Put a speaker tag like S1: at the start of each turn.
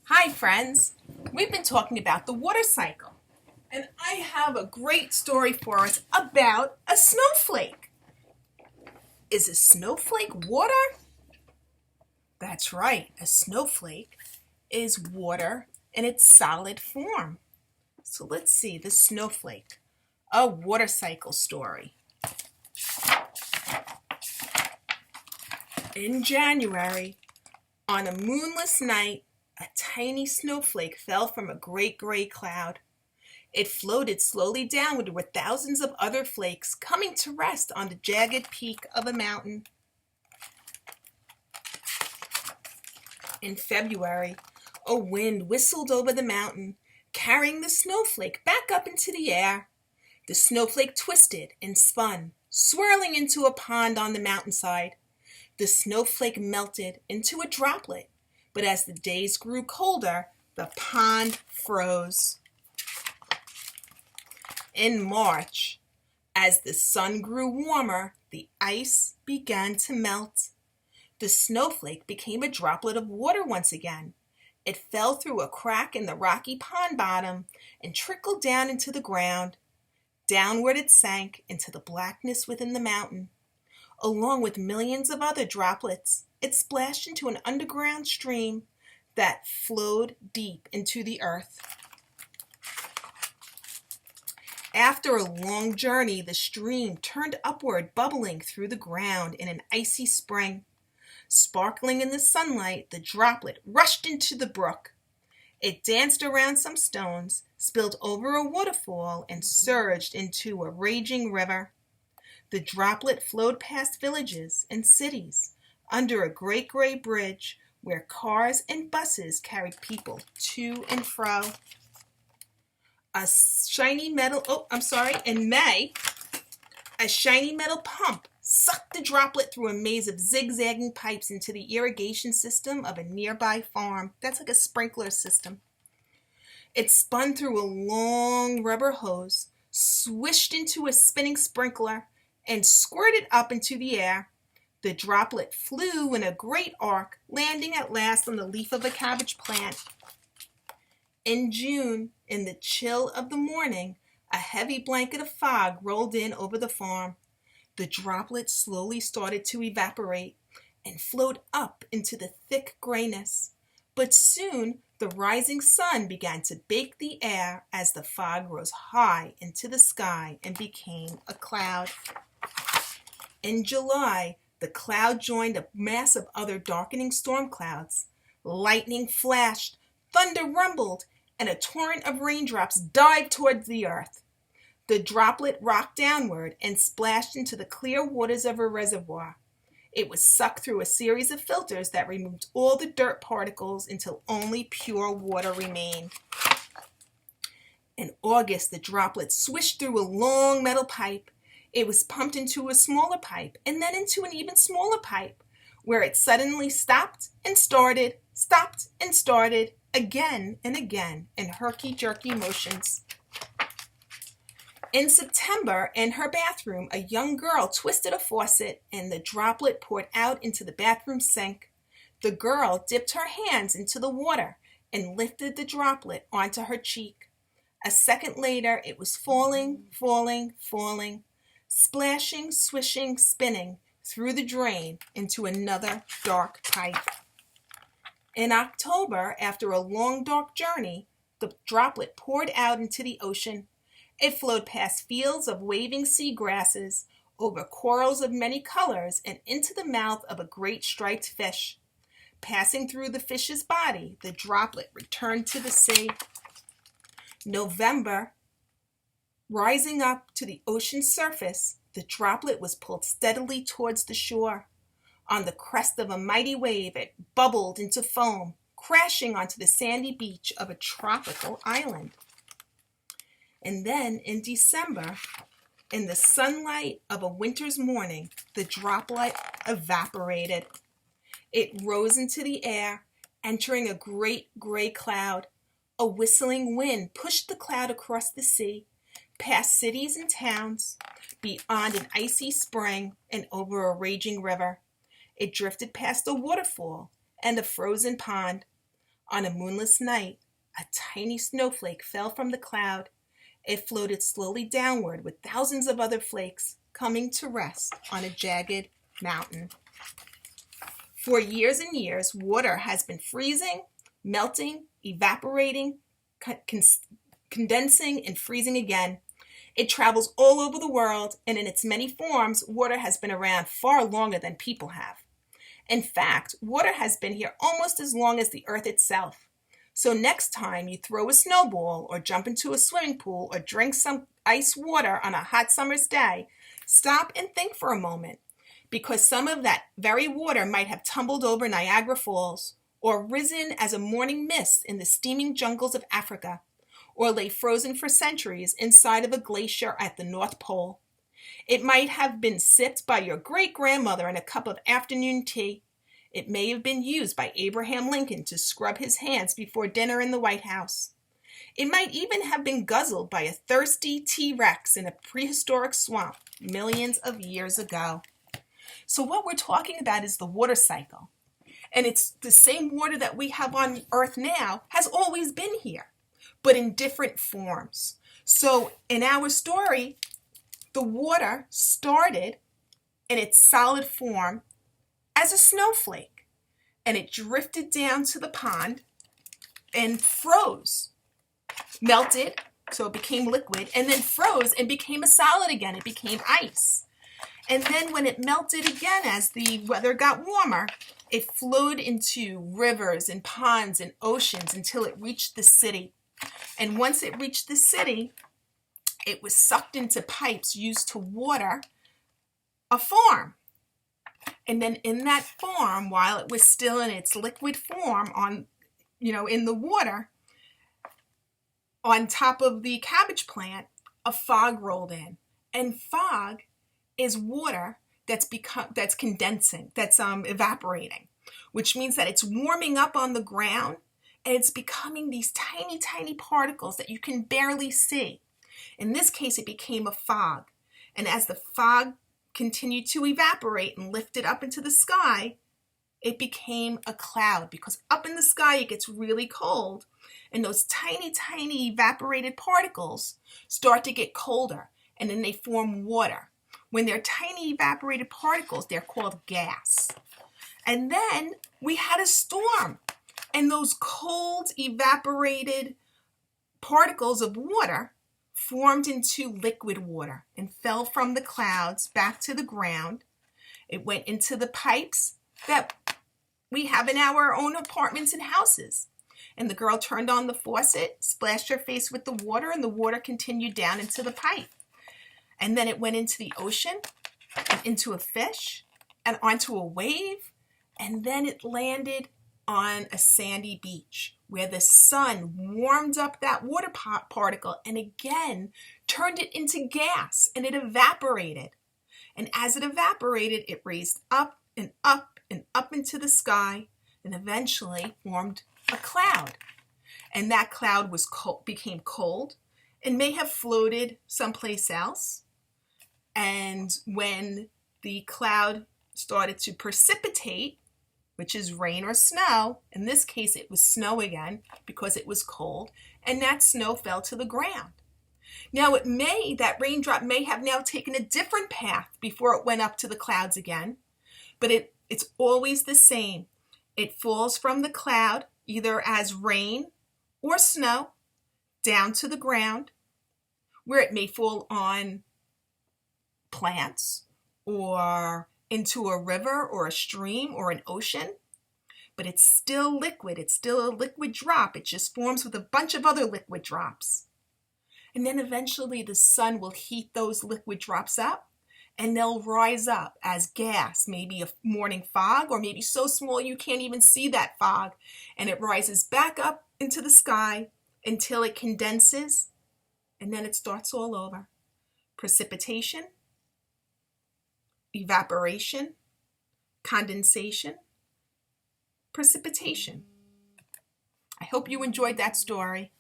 S1: Hi friends, we've been talking about the water cycle, and I have a great story for us about a snowflake. Is a snowflake water? That's right, a snowflake is water in its solid form. So let's see the snowflake, a water cycle story. In January, on a moonless night, a tiny snowflake fell from a great gray cloud. It floated slowly downward with thousands of other flakes coming to rest on the jagged peak of a mountain. In February, a wind whistled over the mountain, carrying the snowflake back up into the air. The snowflake twisted and spun, swirling into a pond on the mountainside. The snowflake melted into a droplet, but as the days grew colder, the pond froze. In March, as the sun grew warmer, the ice began to melt. The snowflake became a droplet of water once again. It fell through a crack in the rocky pond bottom and trickled down into the ground. Downward it sank into the blackness within the mountain. Along with millions of other droplets, it splashed into an underground stream that flowed deep into the earth. After a long journey, the stream turned upward, bubbling through the ground in an icy spring. Sparkling in the sunlight, the droplet rushed into the brook. It danced around some stones, spilled over a waterfall, and surged into a raging river. The droplet flowed past villages and cities, under a great gray bridge where cars and buses carried people to and fro. In May, a shiny metal pump sucked the droplet through a maze of zigzagging pipes into the irrigation system of a nearby farm. That's like a sprinkler system. It spun through a long rubber hose, swished into a spinning sprinkler, and squirted up into the air. The droplet flew in a great arc, landing at last on the leaf of a cabbage plant. In June, in the chill of the morning, a heavy blanket of fog rolled in over the farm. The droplet slowly started to evaporate and flowed up into the thick grayness. But soon the rising sun began to bake the air as the fog rose high into the sky and became a cloud. In July, the cloud joined a mass of other darkening storm clouds. Lightning flashed, thunder rumbled, and a torrent of raindrops dived towards the earth. The droplet rocked downward and splashed into the clear waters of a reservoir. It was sucked through a series of filters that removed all the dirt particles until only pure water remained. In August, the droplet swished through a long metal pipe. It was pumped into a smaller pipe and then into an even smaller pipe, where it suddenly stopped and started, again and again in herky-jerky motions. In September, in her bathroom, a young girl twisted a faucet and the droplet poured out into the bathroom sink. The girl dipped her hands into the water and lifted the droplet onto her cheek. A second later, it was falling, splashing, swishing, spinning through the drain into another dark pipe. In October, after a long dark journey, the droplet poured out into the ocean. It flowed past fields of waving sea grasses, over corals of many colors, and into the mouth of a great striped fish. Passing through the fish's body, the droplet returned to the sea. November, rising up to the ocean's surface, the droplet was pulled steadily towards the shore. On the crest of a mighty wave, it bubbled into foam, crashing onto the sandy beach of a tropical island. And then in December, in the sunlight of a winter's morning, the droplet evaporated. It rose into the air, entering a great gray cloud. A whistling wind pushed the cloud across the sea, past cities and towns, beyond an icy spring and over a raging river. It drifted past a waterfall and a frozen pond. On a moonless night, a tiny snowflake fell from the cloud. It floated slowly downward with thousands of other flakes coming to rest on a jagged mountain. For years and years, water has been freezing, melting, evaporating, condensing, and freezing again. It travels all over the world, and in its many forms, water has been around far longer than people have. In fact, water has been here almost as long as the earth itself. So next time you throw a snowball or jump into a swimming pool or drink some ice water on a hot summer's day, stop and think for a moment, because some of that very water might have tumbled over Niagara Falls, or risen as a morning mist in the steaming jungles of Africa, or lay frozen for centuries inside of a glacier at the North Pole. It might have been sipped by your great-grandmother in a cup of afternoon tea. It may have been used by Abraham Lincoln to scrub his hands before dinner in the White House. It might even have been guzzled by a thirsty T-Rex in a prehistoric swamp millions of years ago. So what we're talking about is the water cycle. And it's the same water that we have on Earth now has always been here, but in different forms. So in our story, the water started in its solid form as a snowflake, and it drifted down to the pond and froze, melted, so it became liquid, and then froze and became a solid again. It became ice. And then when it melted again as the weather got warmer, it flowed into rivers and ponds and oceans until it reached the city. And once it reached the city, it was sucked into pipes used to water a farm. And then in that farm, while it was still in its liquid form in the water, on top of the cabbage plant, a fog rolled in. And fog is water that's condensing, that's evaporating, which means that it's warming up on the ground and it's becoming these tiny, tiny particles that you can barely see. In this case, it became a fog. And as the fog continued to evaporate and lifted up into the sky, it became a cloud, because up in the sky it gets really cold and those tiny, tiny evaporated particles start to get colder, and then they form water. When they're tiny evaporated particles, they're called gas. And then we had a storm, and those cold evaporated particles of water formed into liquid water and fell from the clouds back to the ground. It went into the pipes that we have in our own apartments and houses. And the girl turned on the faucet, splashed her face with the water, and the water continued down into the pipe. And then it went into the ocean, and into a fish, and onto a wave, and then it landed on a sandy beach where the sun warmed up that water particle and again turned it into gas, and it evaporated. And as it evaporated, it raised up and up and up into the sky and eventually formed a cloud. And that cloud became cold and may have floated someplace else. And when the cloud started to precipitate, which is rain or snow, in this case it was snow again because it was cold, and that snow fell to the ground. Now that raindrop may have now taken a different path before it went up to the clouds again, but it's always the same. It falls from the cloud either as rain or snow down to the ground, where it may fall on plants or into a river or a stream or an ocean, but it's still liquid. It's still a liquid drop. It just forms with a bunch of other liquid drops. And then eventually the sun will heat those liquid drops up, and they'll rise up as gas, maybe a morning fog, or maybe so small you can't even see that fog, and it rises back up into the sky until it condenses, and then it starts all over. Precipitation, evaporation, condensation, precipitation. I hope you enjoyed that story.